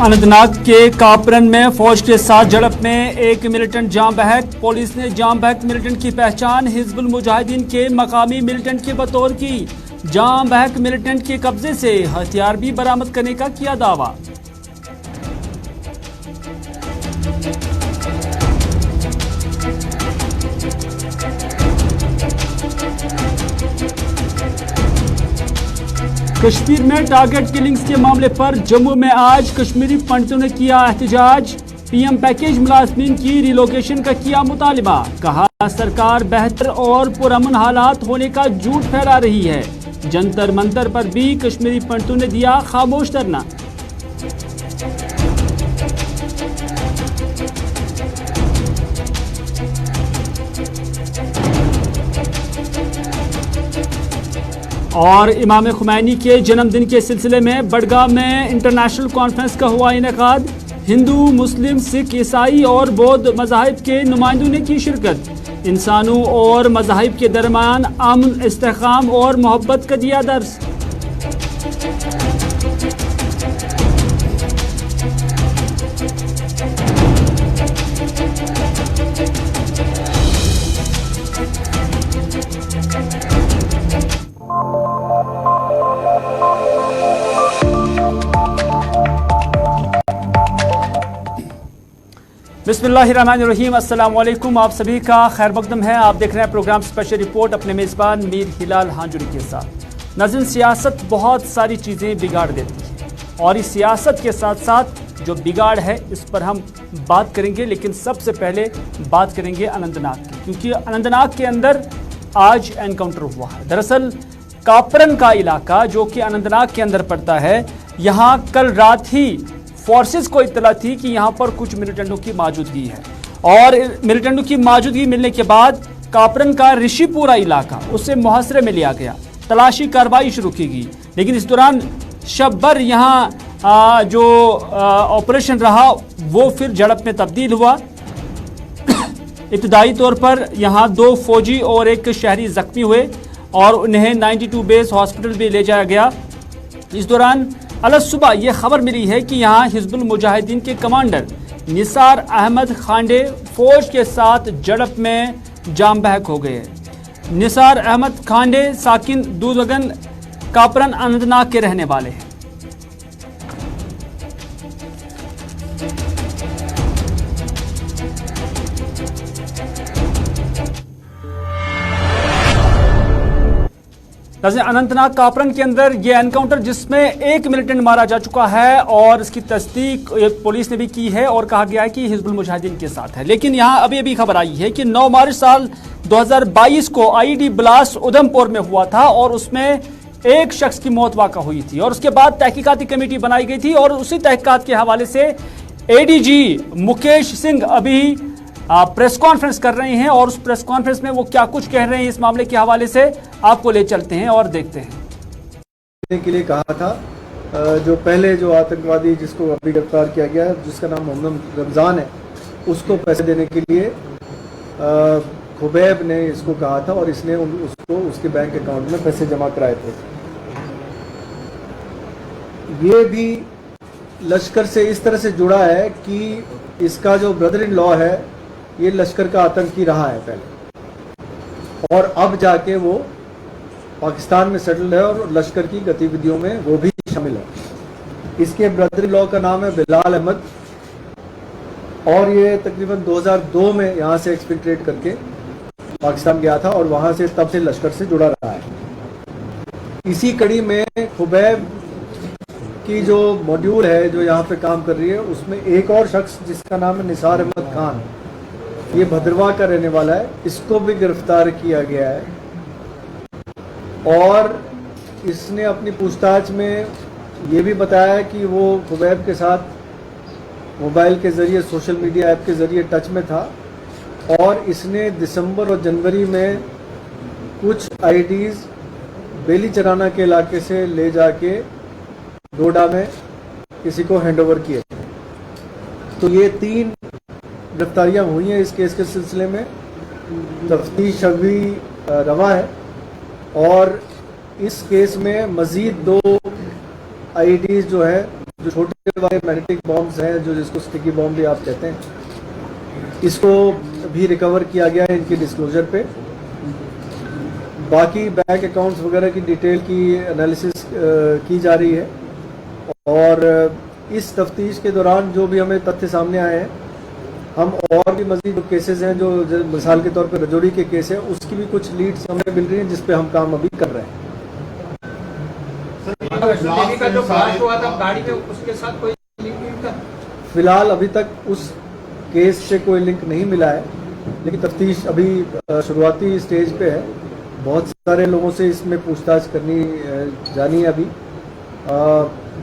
अनंतनाग के कापरन में फौज के साथ झड़प में एक मिलिटेंट जाम बहक। पुलिस ने जाम बहक मिलिटेंट की पहचान हिजबुल मुजाहिदीन के मकामी मिलिटेंट के बतौर की। जाम बहक मिलिटेंट के कब्जे से हथियार भी बरामद करने का किया दावा। कश्मीर में टारगेट किलिंग्स के मामले पर जम्मू में आज कश्मीरी पंडितों ने किया एहतजाज। पीएम पैकेज मुलाजमीन की रिलोकेशन का किया मुतालिबा। कहा सरकार बेहतर और पुरअमन हालात होने का झूठ फैला रही है। जंतर मंतर पर भी कश्मीरी पंडितों ने दिया खामोश धरना। और इमाम खुमैनी के जन्मदिन के सिलसिले में बडगाम में इंटरनेशनल कॉन्फ्रेंस का हुआ इनेकाद। हिंदू, मुस्लिम, सिख, ईसाई और बौद्ध मज़ाहिब के नुमाइंदों ने की शिरकत। इंसानों और मज़ाहिब के दरमियान अमन, इस्तेहकाम और मोहब्बत का दिया दर्स। बिस्मिल्लाहिर्रहमानिर्रहीम। अस्सलाम वालेकुम। आप सभी का खैर मकदम है। आप देख रहे हैं प्रोग्राम स्पेशल रिपोर्ट अपने मेज़बान मीर हिलाल हांजुरी के साथ। नाज़रीन, सियासत बहुत सारी चीज़ें बिगाड़ देती है और इस सियासत के साथ साथ जो बिगाड़ है इस पर हम बात करेंगे। लेकिन सबसे पहले बात करेंगे अनंतनाग की, क्योंकि अनंतनाग के अंदर आज एनकाउंटर हुआ है। दरअसल कापरन का इलाका जो कि अनंतनाग के अंदर पड़ता है, यहाँ कल रात ही फोर्सेस को इत्तला थी कि यहाँ पर कुछ मिलिटेंटों की मौजूदगी है और मिलिटेंटों की मौजूदगी मिलने के बाद कापरन का ऋषिपुरा इलाका उससे मुहासरे में लिया गया। तलाशी कार्रवाई शुरू की गई, लेकिन इस दौरान शब भर यहाँ जो ऑपरेशन रहा वो फिर झड़प में तब्दील हुआ। इब्तदाई तौर पर यहाँ 2 फौजी और एक शहरी जख्मी हुए और उन्हें 92 बेस हॉस्पिटल भी ले जाया गया। इस दौरान अलग सुबह यह खबर मिली है कि यहाँ हिजबुल मुजाहिदीन के कमांडर निसार अहमद खांडे फौज के साथ झड़प में जाम बहक हो गए। निसार अहमद खांडे साकिन दूधगन कापरन अनंतनाग के रहने वाले हैं। अनंतनाग कापरन के अंदर यह एनकाउंटर जिसमें एक मिलिटेंट मारा जा चुका है और इसकी तस्दीक पुलिस ने भी की है और कहा गया है कि हिजबुल मुजाहिदीन के साथ है। लेकिन यहां अभी खबर आई है कि 9 मार्च साल 2022 को आईईडी ब्लास्ट उधमपुर में हुआ था और उसमें एक शख्स की मौत वाक़ा हुई थी और उसके बाद तहकीकाती कमेटी बनाई गई थी और उसी तहकीकात के हवाले से एडीजी मुकेश सिंह अभी प्रेस कॉन्फ्रेंस कर रहे हैं और उस प्रेस कॉन्फ्रेंस में वो क्या कुछ कह रहे हैं इस मामले के हवाले से आपको ले चलते हैं और देखते हैं। के लिए कहा था जो पहले जो आतंकवादी जिसको अभी गिरफ्तार किया गया जिसका नाम मोहम्मद रमजान है, उसको पैसे देने के लिए खुबैब ने इसको कहा था और इसने उसको उसके बैंक अकाउंट में पैसे जमा कराए थे। ये भी लश्कर से इस तरह से जुड़ा है कि इसका जो ब्रदर इन लॉ है ये लश्कर का आतंकी रहा है पहले और अब जाके वो पाकिस्तान में सेटल है और लश्कर की गतिविधियों में वो भी शामिल है। इसके ब्रदर इन लॉ का नाम है बिलाल अहमद और ये तकरीबन 2002 में यहाँ से एक्सपेट्रिएट करके पाकिस्तान गया था और वहाँ से तब से लश्कर से जुड़ा रहा है। इसी कड़ी में खुबैब की जो मॉड्यूल है जो यहाँ पे काम कर रही है उसमें एक और शख्स जिसका नाम है निसार अहमद खान, ये भद्रवाह का रहने वाला है, इसको भी गिरफ्तार किया गया है और इसने अपनी पूछताछ में ये भी बताया कि वो खुबैब के साथ मोबाइल के ज़रिए सोशल मीडिया ऐप के ज़रिए टच में था और इसने दिसंबर और जनवरी में कुछ आईडीज़ बेली चराना के इलाके से ले जाके डोडा में किसी को हैंडओवर किए। तो ये 3 गिरफ्तारियां हुई हैं इस केस के सिलसिले में। तफ्तीश अभी रवा है और इस केस में मज़ीद 2 आईईडीज जो है, जो छोटे वाले मैग्नेटिक बॉम्ब्स हैं, जो जिसको स्टिकी बॉम्ब भी आप कहते हैं, इसको भी रिकवर किया गया है इनकी डिस्क्लोजर पे। बाकी बैंक अकाउंट्स वगैरह की डिटेल की एनालिसिस की जा रही है और इस तफ्तीश के दौरान जो भी हमें तथ्य सामने आए हैं, हम और भी मजीद जो केसेस हैं, जो मिसाल के तौर पर रजौरी के केस है, उसकी भी कुछ लीड्स हमें मिल रही हैं जिस पे हम काम अभी कर रहे हैं। का जो ब्लास्ट हुआ था गाड़ी में, उसके साथ कोई लिंक था? फिलहाल अभी तक उस केस से कोई लिंक नहीं मिला है, लेकिन तफ्तीश अभी शुरुआती स्टेज पे है। बहुत सारे लोगों से इसमें पूछताछ करनी जानी है। अभी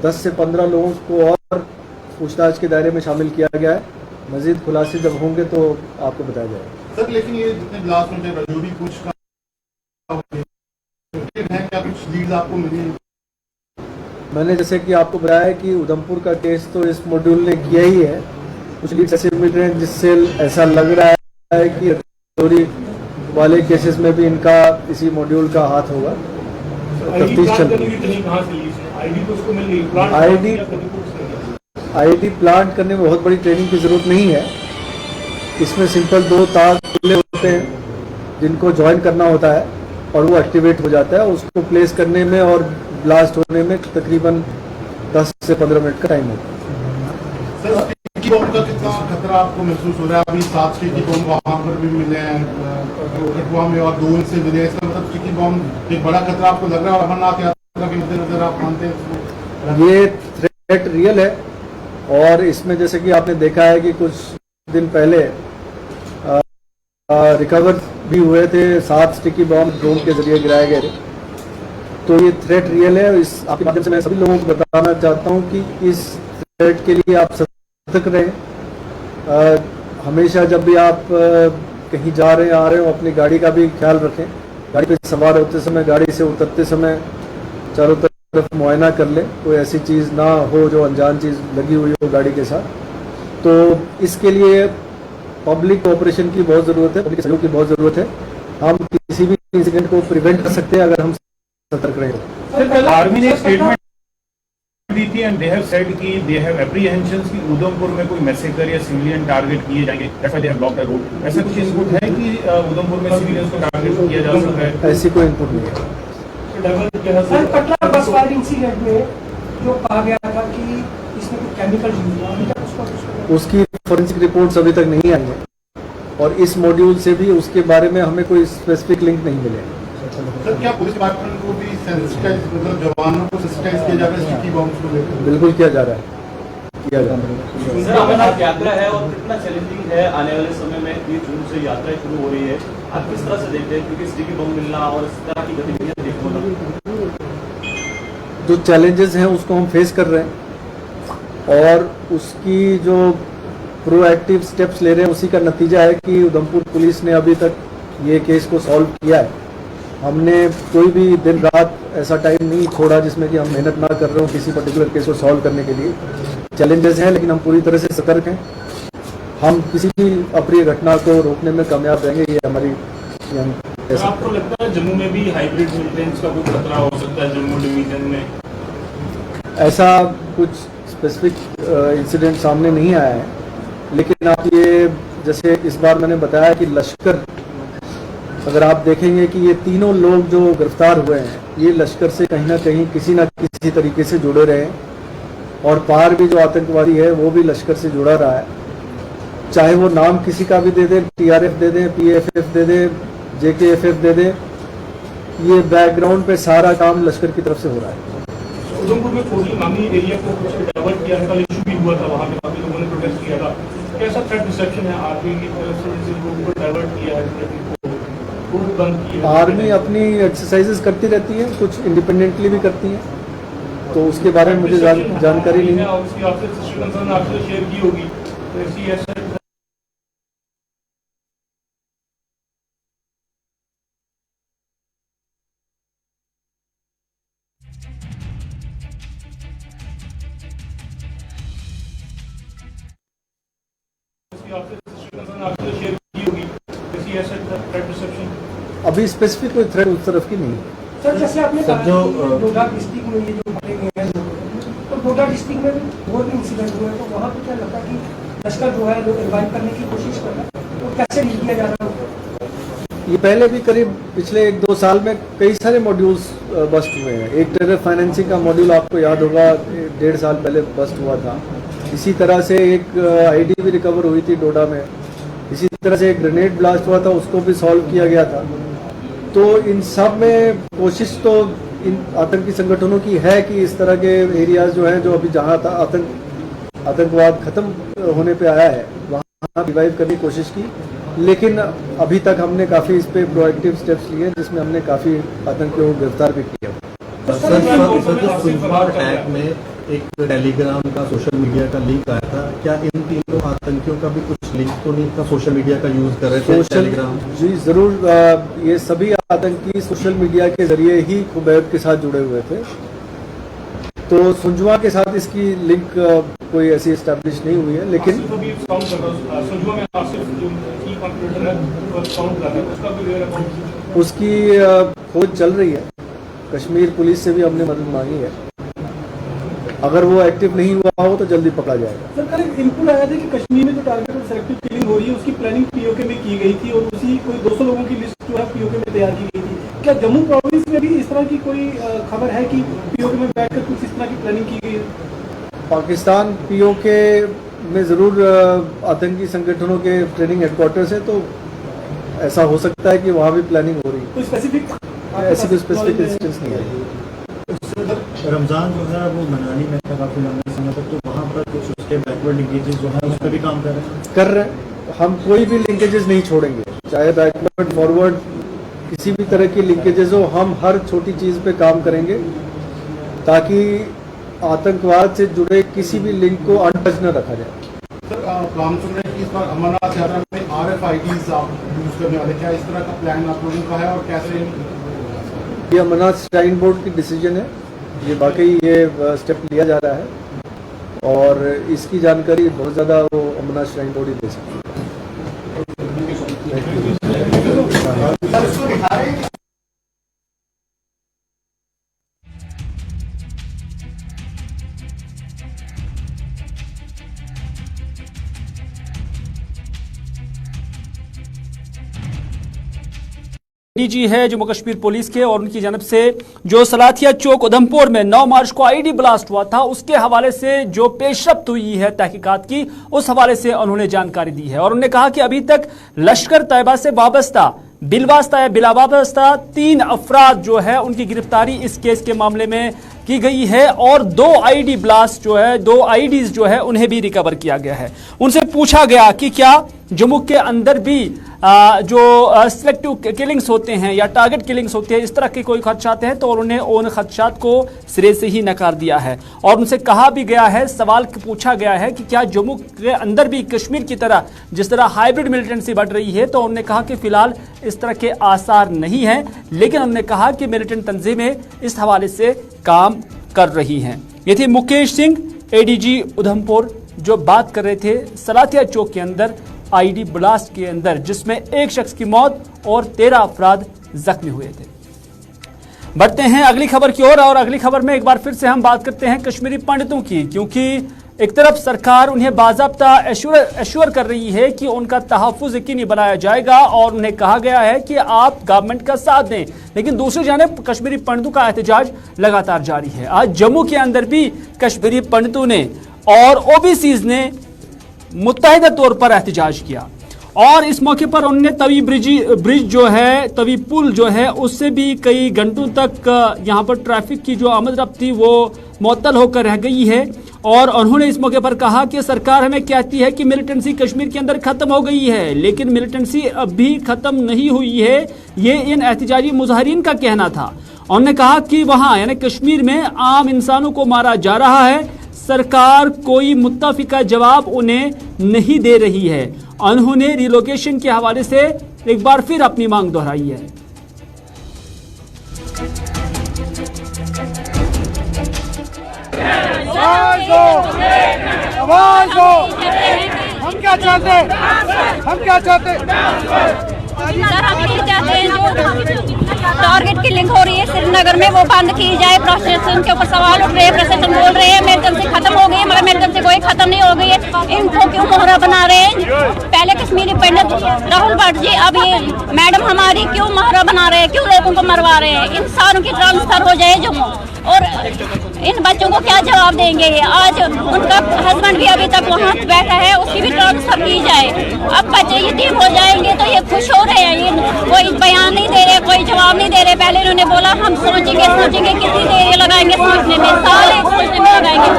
10 से 15 लोगों को और पूछताछ के दायरे में शामिल किया गया है। मजीद खुलासे जब होंगे तो आपको बताया जाएगा। सर, लेकिन ये जितने ब्लास्ट में रजौरी कुछ का है, क्या कुछ लीड्स आपको मिली? मैंने जैसे कि आपको बताया कि उधमपुर का केस तो इस मॉड्यूल ने किया ही है। कुछ लीड्स ऐसे मिल रहे हैं जिससे ऐसा लग रहा है कि रजौरी वाले केसेस में भी इनका इसी मॉड्यूल का हाथ होगा। तफ्तीश चल रही है। आईडी प्लांट करने में बहुत बड़ी ट्रेनिंग की जरूरत नहीं है। इसमें सिंपल 2 तार खुले होते हैं जिनको ज्वाइन करना होता है और वो एक्टिवेट हो जाता है। उसको प्लेस करने में और ब्लास्ट होने में तकरीबन 10 से 15 मिनट का टाइम होता है। सर, स्टिकी बॉम्ब का कितना खतरा आपको महसूस हो रहा है? अभी 7 स्टिकी बॉम्ब वहाँ पर भी मिले हैं कठुआ में और 2 से मिले। इसका मतलब स्टिकी बॉम्ब एक बड़ा खतरा आपको लग रहा है? अमरनाथ यात्रा के मद्देनजर आप मानते हैं ये थ्रेट रियल है और इसमें जैसे कि आपने देखा है कि कुछ दिन पहले रिकवर भी हुए थे 7 स्टिकी बॉम्ब ड्रोन के जरिए गिराए गए थे। तो ये थ्रेट रियल है। इस आपके माध्यम से मैं सभी लोगों को बताना चाहता हूँ कि इस थ्रेट के लिए आप सतर्क रहें। हमेशा जब भी आप कहीं जा रहे हैं आ रहे हो, अपनी गाड़ी का भी ख्याल रखें। गाड़ी पे सवार होते समय, गाड़ी से उतरते समय चारों तरफ मुआयना कर ले, कोई ऐसी चीज़ ना हो जो अनजान चीज़ लगी हुई हो गाड़ी के साथ। तो इसके लिए पब्लिक कोऑपरेशन की बहुत ज़रूरत है, पब्लिक सहयोग की बहुत ज़रूरत है। हम किसी भी इंसिडेंट को प्रिवेंट कर सकते हैं अगर हम सतर्क रहें। आर्मी ने स्टेटमेंट दी थी एंड दे हैव सेड कि दे हैव एप्रीहेंशंस कि उधमपुर में कोई मैसेकर या सिविलियन टारगेट किए जाएंगे। That's why they have blocked the road. ऐसा कुछ इनपुट है कि उधमपुर में सिविलियंस को टारगेट किया जा सकता है? ऐसी कोई इनपुट नहीं है। सर, कटरा बस फायर इंसिडेंट में जो कहा गया था कि इसमें कोई केमिकल यूज हुआ, अभी तक उसकी फोरेंसिक रिपोर्ट्स अभी तक नहीं आई है और इस मॉड्यूल से भी उसके बारे में हमें कोई स्पेसिफिक लिंक नहीं मिले। सर, क्या पुलिस डिपार्टमेंट को भी सेंसिटाइज, मतलब जवानों को सेंसिटाइज किया जा रहा है स्टिकी बॉम्ब्स को लेकर? बिल्कुल किया जा रहा है, किया जा रहा है। सर, अमरनाथ यात्रा है और कितना चैलेंजिंग है आने वाले समय में। 30 जून से यात्रा शुरू हो रही है, आप किस तरह से देखते हैं? क्योंकि स्टिकी बम मिलना और इस तरह की गतिविधियां देखने जो चैलेंजेस हैं उसको हम फेस कर रहे हैं और उसकी जो प्रोएक्टिव स्टेप्स ले रहे हैं उसी का नतीजा है कि उधमपुर पुलिस ने अभी तक ये केस को सॉल्व किया है। हमने कोई भी दिन रात ऐसा टाइम नहीं छोड़ा जिसमें कि हम मेहनत ना कर रहे हो किसी पर्टिकुलर केस को सॉल्व करने के लिए। चैलेंजेस हैं लेकिन हम पूरी तरह से सतर्क हैं। हम किसी भी अप्रिय घटना को रोकने में कामयाब रहेंगे, ये हमारी आपको लगता है जम्मू में भी हाइब्रिड मिलिटेंट्स का कोई खतरा हो सकता है जम्मू डिवीजन में? ऐसा कुछ स्पेसिफिक इंसिडेंट सामने नहीं आया है, लेकिन आप ये जैसे इस बार मैंने बताया कि लश्कर, अगर आप देखेंगे कि ये तीनों लोग जो गिरफ्तार हुए हैं ये लश्कर से कहीं ना कहीं किसी न किसी तरीके से जुड़े रहे हैं और पार भी जो आतंकवादी है वो भी लश्कर से जुड़ा रहा है। चाहे वो नाम किसी का भी दे दें, TRF दे दें, PFF दे दें, JKFF दे दें, ये बैकग्राउंड पे सारा काम लश्कर की तरफ से हो रहा है। उधमपुर में कोटली मामली एरिया को कुछ डाइवर्ट किया था, इशू भी हुआ था, वहाँ पे काफी लोगों ने प्रोटेस्ट किया था। कैसा थ्रेट रिसेप्शन है आर्मी की तरफ से, जिन लोगों को डाइवर्ट किया है, रोड बंद किया? आर्मी अपनी एक्सरसाइजेस करती रहती है, कुछ इंडिपेंडेंटली भी करती है, तो उसके बारे में मुझे जानकारी नहीं है। आपसे कंसर्न आपसे शेयर की होगी, तो ऐसी ऐसा अभी स्पेसिफिक कोई थ्रेट उस तरफ की नहीं है। सर, जैसे आपने कहा कि डोडा डिस्ट्रिक्ट में ये जो मारे गए हैं डोडा डिस्ट्रिक्ट में भी और भी इंसिडेंट हुए हैं, तो वहाँ पे क्या लगता है कि लश्कर जो है लोग रिवाइव करने की कोशिश कर रहा है, तो कैसे डील किया जा रहा है? ये पहले भी करीब पिछले 1-2 साल में कई सारे मॉड्यूल्स बस्ट हुए हैं। एक टेरर फाइनेंसिंग का मॉड्यूल आपको याद होगा 1.5 साल पहले बस्ट हुआ था। इसी तरह से एक आईडी भी रिकवर हुई थी डोडा में। इसी तरह से एक ग्रेनेड ब्लास्ट हुआ था, उसको भी सॉल्व किया गया था। तो इन सब में कोशिश तो इन आतंकी संगठनों की है कि इस तरह के एरियाज जो हैं, जो अभी जहाँ आतंकवाद खत्म होने पे आया है, वहाँ रिवाइव करने की कोशिश की। लेकिन अभी तक हमने काफ़ी इस पे प्रोएक्टिव स्टेप्स लिए, जिसमें हमने काफ़ी आतंकियों को गिरफ्तार भी किया। सर, अटैक में एक टेलीग्राम का सोशल मीडिया का लिंक आया था, क्या इन तीनों आतंकियों का भी कुछ लिंक तो नहीं था? सोशल मीडिया का यूज कर रहे थे टेलीग्राम? जी जरूर, ये सभी आतंकी सोशल मीडिया के जरिए ही खुबैब के साथ जुड़े हुए थे। तो सुंजवा के साथ इसकी लिंक कोई ऐसी एस्टैब्लिश नहीं हुई है, लेकिन उसकी खोज चल रही है। कश्मीर पुलिस से भी हमने मदद मांगी है। अगर वो एक्टिव नहीं हुआ हो तो जल्दी पकड़ा जाएगा। सर, कल एक इनपुट आया था कि कश्मीर में जो टारगेट और सेलेक्टिव किलिंग हो रही है उसकी प्लानिंग पीओके में की गई थी और उसी कोई 200 लोगों की लिस्ट जो है पीओके में तैयार की गई थी। क्या जम्मू प्रोविंस में भी इस तरह की कोई खबर है कि पीओके में बैठकर कुछ इस तरह की प्लानिंग की गई है? पाकिस्तान पीओके में जरूर आतंकी संगठनों के ट्रेनिंग हेडक्वार्टर्स है, तो ऐसा हो सकता है कि वहाँ भी प्लानिंग हो रही है। कोई स्पेसिफिक ऐसी कोई स्पेसिफिक इंस्टेंस नहीं है। रमजान जो है वो मनाली में था काफी लंबे समय तक, तो वहाँ पर कुछ उसके बैकवर्ड लिंकेजेस जो है उस पर भी काम कर रहे हैं। हम कोई भी लिंकेजेस नहीं छोड़ेंगे, चाहे बैकवर्ड फॉरवर्ड किसी भी तरह की लिंकेजेस हो। हम हर छोटी चीज़ पे काम करेंगे ताकि आतंकवाद से जुड़े किसी भी लिंक को अनटच न रखा जाए। सर, काम सुन रहे हैं कि इस बार अमरनाथ यात्रा में RFIDs आप यूज करने वाले, क्या इस तरह का प्लान आप लोगों का है और कैसे? ये अमरनाथ श्राइन बोर्ड की डिसीजन है, ये वाकई ये स्टेप लिया जा रहा है और इसकी जानकारी बहुत ज़्यादा वो अमरनाथ श्राइन बोर्ड ही दे सकती है। डीजी है जम्मू कश्मीर पुलिस के, और उनकी जानब से जो सलाथिया चौक उधमपुर में 9 मार्च को आईडी ब्लास्ट हुआ था उसके हवाले से जो पेशरफ्त हुई है तहकीकात की, उस हवाले से उन्होंने जानकारी दी है। और उन्होंने कहा कि अभी तक लश्कर तैयबा से वाबस्ता बिलवास्ता या बिलावाबस्ता 3 अफराद जो है उनकी गिरफ्तारी इस केस के मामले में की गई है और 2 आईडी ब्लास्ट जो है 2 आईडीज जो है उन्हें भी रिकवर किया गया है। उनसे पूछा गया कि क्या जम्मू के अंदर भी जो सिलेक्टिव किलिंग्स होते हैं या टारगेट किलिंग्स होती है, इस तरह के कोई खदशात हैं, तो उन्होंने उन खदशात को सिरे से ही नकार दिया है। और उनसे कहा भी गया है, सवाल पूछा गया है कि क्या जम्मू के अंदर भी कश्मीर की तरह जिस तरह हाइब्रिड मिलिटेंसी बढ़ रही है, तो उन्होंने कहा कि फिलहाल इस तरह के आसार नहीं हैं, लेकिन उन्होंने कहा कि मिलिटेंट तंजीमें इस हवाले से काम कर रही हैं। ये थे मुकेश सिंह, एडीजी उधमपुर, जो बात कर रहे थे सलाथिया चौक के अंदर आईडी ब्लास्ट के अंदर, जिसमें एक शख्स की मौत और 13 अफराद जख्मी हुए थे। बढ़ते हैं अगली खबर की ओर, और अगली खबर में एक बार फिर से हम बात करते हैं कश्मीरी पंडितों की, क्योंकि एक तरफ सरकार उन्हें बाज़ाब्ता एश्योर कर रही है कि उनका तहफ़्फ़ुज़ यकीनी बनाया जाएगा और उन्हें कहा गया है कि आप गवर्नमेंट का साथ दें, लेकिन दूसरी जानिब कश्मीरी पंडितों का एहतजाज लगातार जारी है। आज जम्मू के अंदर भी कश्मीरी पंडितों ने और ओबीसीज ने मुत्तहिदा तौर पर एहतजाज किया और इस मौके पर उन्होंने तवी ब्रिज जो है, तवी पुल जो है, उससे भी कई घंटों तक यहाँ पर ट्रैफिक की जो आमद रफ्त थी वो मुअत्तल होकर रह गई है। और उन्होंने इस मौके पर कहा कि सरकार हमें कहती है कि मिलिटेंसी कश्मीर के अंदर खत्म हो गई है, लेकिन मिलिटेंसी अभी खत्म नहीं हुई है, ये इन एहतजाजी मुजाहिरीन का कहना था। उन्होंने कहा कि वहाँ यानी कश्मीर में आम इंसानों को मारा जा रहा है, सरकार कोई मुत्तफिका जवाब उन्हें नहीं दे रही है। उन्होंने रिलोकेशन के हवाले से एक बार फिर अपनी मांग दोहराई है। आवाज दो, हम क्या चाहते हैं, हम क्या चाहते हैं? सर, हम ये चाहते हैं जो टारगेट किलिंग हो रही है श्रीनगर में वो बंद की जाए। प्रशासन के ऊपर सवाल उठ रहे हैं, प्रशासन बोल रहे हैं इमरजेंसी राहुल भट्ट जी अब ये मैडम हमारी क्यों महारा बना रहे हैं, क्यों लोगों को मरवा रहे हैं? इन सारों की ट्रांसफर हो जाए जम्मू, और इन बच्चों को क्या जवाब देंगे ये? आज उनका हस्बैंड भी अभी तक वहाँ बैठा है, उसकी भी ट्रांसफर की जाए। अब बच्चे यतीम हो जाएंगे तो ये खुश हो रहे हैं, ये कोई बयान नहीं दे रहे, कोई जवाब नहीं दे रहे। पहले इन्होंने बोला हम सोचेंगे, कितनी देर लगाएंगे सोचने में, साल एक सोचने में लगाएंगे।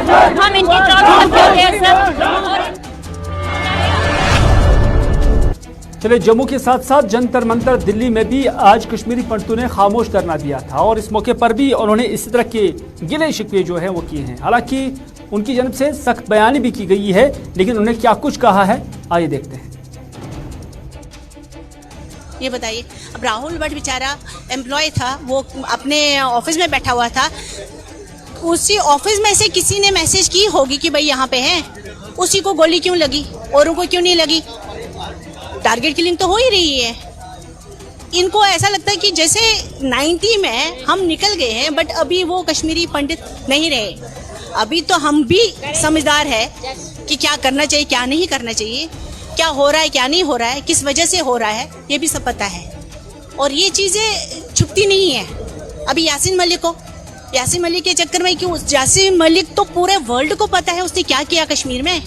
हम इनकी ट्रांसफर क्यों दे सर? चलिए, जम्मू के साथ साथ जंतर मंतर दिल्ली में भी आज कश्मीरी पंडितों ने खामोश धरना दिया था, और इस मौके पर भी उन्होंने इसी तरह के गिले शिकवे जो है वो किए हैं। हालांकि उनकी जानब से सख्त बयानी भी की गई है, लेकिन उन्होंने क्या कुछ कहा है आइए देखते हैं। ये बताइए, अब राहुल भट्ट बेचारा एम्प्लॉय था, वो अपने ऑफिस में बैठा हुआ था, उसी ऑफिस में से किसी ने मैसेज की होगी कि भाई यहाँ पे हैं, उसी को गोली क्यों लगी, औरों को क्यों नहीं लगी? टारगेट किलिंग तो हो ही रही है। इनको ऐसा लगता है कि जैसे 90 में हम निकल गए हैं, बट अभी वो कश्मीरी पंडित नहीं रहे। अभी तो हम भी समझदार है कि क्या करना चाहिए, क्या नहीं करना चाहिए, क्या हो रहा है, क्या नहीं हो रहा है, किस वजह से हो रहा है, ये भी सब पता है। और ये चीज़ें छुपती नहीं है। अभी यासीन मलिक के चक्कर में क्यों? यासीन मलिक तो पूरे वर्ल्ड को पता है उसने क्या किया कश्मीर में।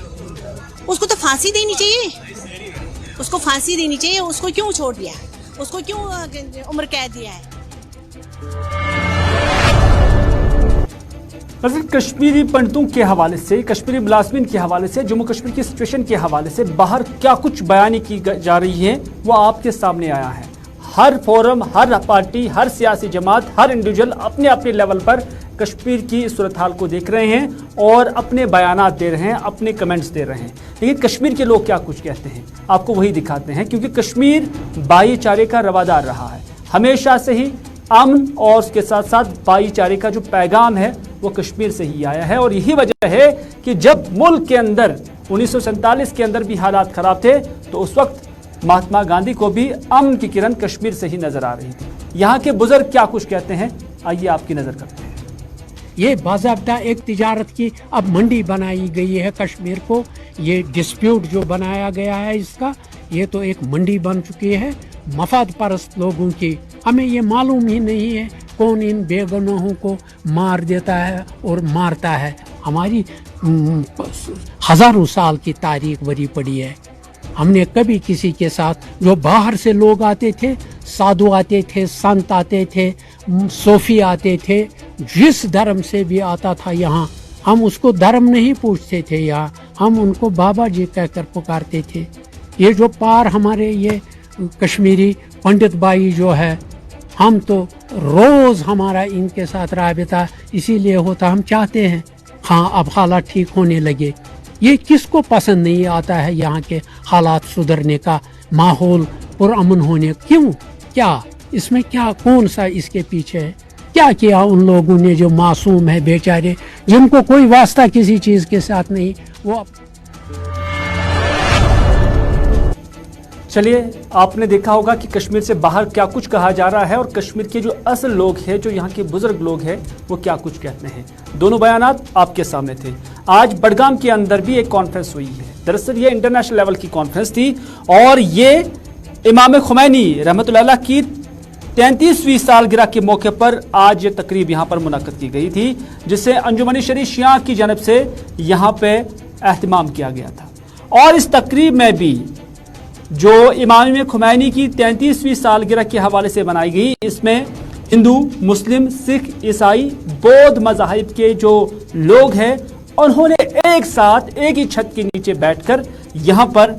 उसको तो फांसी देनी चाहिए, उसको फांसी देनी चाहिए। उसको क्यों छोड़ दिया, उसको क्यों उम्र कैद दिया है? कश्मीरी पंडितों के हवाले से, कश्मीरी मुलाजमीन के हवाले से, जम्मू कश्मीर की सिचुएशन के हवाले से बाहर क्या कुछ बयानी की जा रही है वो आपके सामने आया है। हर फोरम, हर पार्टी, हर सियासी जमात, हर इंडिविजुअल अपने अपने लेवल पर कश्मीर की सूरत हाल को देख रहे हैं और अपने बयानात दे रहे हैं, अपने कमेंट्स दे रहे हैं। लेकिन कश्मीर के लोग क्या कुछ कहते हैं आपको वही दिखाते हैं, क्योंकि कश्मीर भाईचारे का रवादार रहा है हमेशा से ही। अमन और उसके साथ साथ भाईचारे का जो पैगाम है वो कश्मीर से ही आया है, और यही वजह है कि जब मुल्क के अंदर 1947 के अंदर भी हालात खराब थे तो उस वक्त महात्मा गांधी को भी अमन की किरण कश्मीर से ही नजर आ रही थी। यहाँ के बुजुर्ग क्या कुछ कहते हैं आइए आपकी नजर करते हैं। ये बाज़ाब्ता एक तिजारत की अब मंडी बनाई गई है कश्मीर को। ये डिस्प्यूट जो बनाया गया है इसका, ये तो एक मंडी बन चुकी है मफाद परस्त लोगों की। हमें ये मालूम ही नहीं है कौन इन बेगुनाहों को मार देता है और मारता है। हमारी हजारों साल की तारीख भरी पड़ी है। हमने कभी किसी के साथ, जो बाहर से लोग आते थे, साधु आते थे, संत आते थे, सूफी आते थे, जिस धर्म से भी आता था यहाँ, हम उसको धर्म नहीं पूछते थे। यहाँ हम उनको बाबा जी कहकर पुकारते थे। ये जो पार हमारे ये कश्मीरी पंडित भाई जो है, हम तो रोज हमारा इनके साथ राबिता इसीलिए होता, हम चाहते हैं हाँ अब हालात ठीक होने लगे। ये किसको पसंद नहीं आता है यहाँ के हालात सुधरने का, माहौल पुरअमन होने? क्यों, क्या इसमें, क्या कौन सा इसके पीछे है? क्या किया उन लोगों ने जो मासूम है बेचारे, जिनको कोई वास्ता किसी चीज के साथ नहीं? वो चलिए, आपने देखा होगा कि कश्मीर से बाहर क्या कुछ कहा जा रहा है और कश्मीर के जो असल लोग हैं, जो यहाँ के बुजुर्ग लोग हैं, वो क्या कुछ कहते हैं। दोनों बयानात आपके सामने थे। आज बडगाम के अंदर भी एक कॉन्फ्रेंस हुई है। दरअसल ये इंटरनेशनल लेवल की कॉन्फ्रेंस थी और ये इमाम खुमैनी रहमतुल्लाह अलैह की 33वीं सालगिरह के मौके पर आज ये तकरीब यहाँ पर मुनक्कद की गई थी, जिसे अंजुमन शरीफ शिया की जानब से यहाँ पे एहतमाम किया गया था। और इस तकरीब में भी जो इमाम खुमैनी की 33वीं सालगिरह के हवाले से बनाई गई, इसमें हिंदू, मुस्लिम, सिख, ईसाई, बौद्ध मज़ाहिब के जो लोग हैं, उन्होंने एक साथ एक ही छत के नीचे बैठकर यहाँ पर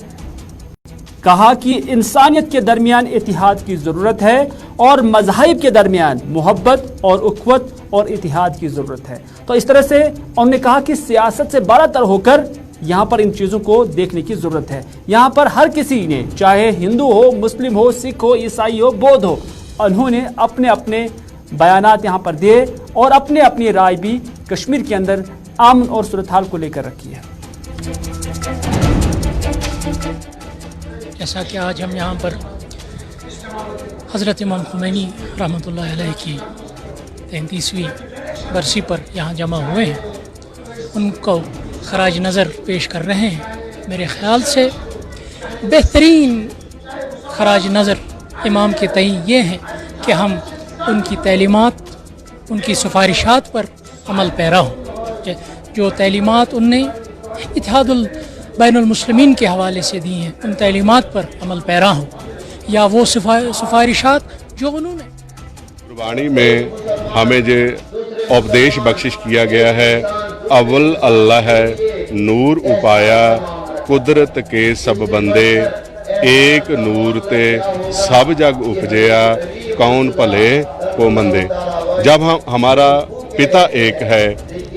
कहा कि इंसानियत के दरमियान इतिहाद की ज़रूरत है और मज़ाहिब के दरमियान मोहब्बत और उख़्वत और इतिहाद की ज़रूरत है। तो इस तरह से उन्होंने कहा कि सियासत से बालातर होकर यहाँ पर इन चीज़ों को देखने की ज़रूरत है। यहाँ पर हर किसी ने, चाहे हिंदू हो, मुस्लिम हो, सिख हो, ईसाई हो, बौद्ध हो, उन्होंने अपने अपने बयानात यहाँ पर दिए और अपने अपनी राय भी कश्मीर के अंदर अमन और सूरत हाल को लेकर रखी है। जैसा कि आज हम यहाँ पर हज़रत इमाम खुमैनी रहमतुल्लाह अलैह की 33वीं बरसी पर यहाँ जमा हुए हैं, उनको खराज नज़र पेश कर रहे हैं। मेरे ख़्याल से बेहतरीन खराज नज़र इमाम के तई ये हैं कि हम उनकी तालीमात, उनकी सिफारिशात पर अमल पैरा हों। जो तालीमात उनने इत्तेहादुल बैनुल मुस्लिमीन के हवाले से दी हैं, उन तालीमात पर अमल पैरा हों, या वो सिफारिशात जो उन्होंने गुरबाणी में हमें जो उपदेश बख्शिश किया गया है, अव्वल अल्लाह है, नूर उपाया, कुदरत के सब बंदे, एक नूर ते सब जग उपजया, कौन भले को मंदे। जब हमारा पिता एक है,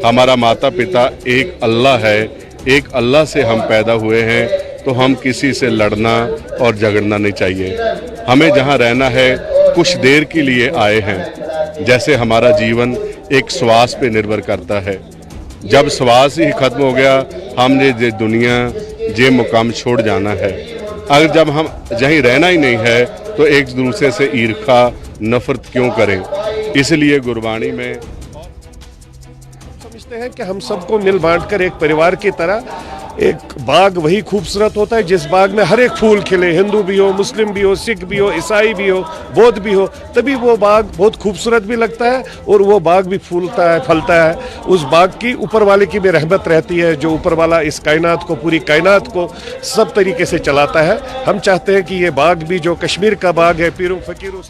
हमारा माता पिता एक अल्लाह है, एक अल्लाह से हम पैदा हुए हैं, तो हम किसी से लड़ना और झगड़ना नहीं चाहिए। हमें जहाँ रहना है कुछ देर के लिए आए हैं, जैसे हमारा जीवन एक श्वास पे निर्भर करता है। जब श्वास ही खत्म हो गया, हमने ये दुनिया ये मुकाम छोड़ जाना है। अगर जब हम यहीं रहना ही नहीं है तो एक दूसरे से ईर्खा नफरत क्यों करें। इसलिए गुरबाणी में समझते हैं कि हम सबको मिल बांट कर एक परिवार की तरह, एक बाग वही खूबसूरत होता है जिस बाग में हर एक फूल खिले, हिंदू भी हो, मुस्लिम भी हो, सिख भी हो, ईसाई भी हो, बौद्ध भी हो, तभी वो बाग बहुत खूबसूरत भी लगता है और वो बाग भी फूलता है, फलता है। उस बाग की ऊपर वाले की भी रहमत रहती है, जो ऊपर वाला इस कायनात को, पूरी कायनात को सब तरीके से चलाता है। हम चाहते हैं कि ये बाग भी जो कश्मीर का बाग है, पीरों फकीरों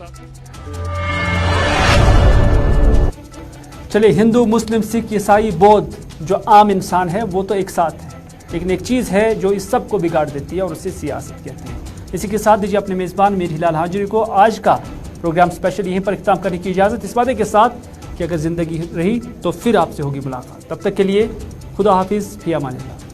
चलिए, हिंदू, मुस्लिम, सिख, ईसाई, बौद्ध, जो आम इंसान है वो तो एक साथ है, लेकिन एक चीज़ है जो इस सब को बिगाड़ देती है और उसे सियासत कहते हैं। इसी के साथ दीजिए अपने मेज़बान मीर हिलाल हाजिरी को आज का प्रोग्राम स्पेशल यहीं पर इख्तिताम करने की इजाज़त, इस वादे के साथ कि अगर ज़िंदगी रही तो फिर आपसे होगी मुलाकात। तब तक के लिए खुदा हाफिज़, फी अमानिल्लाह।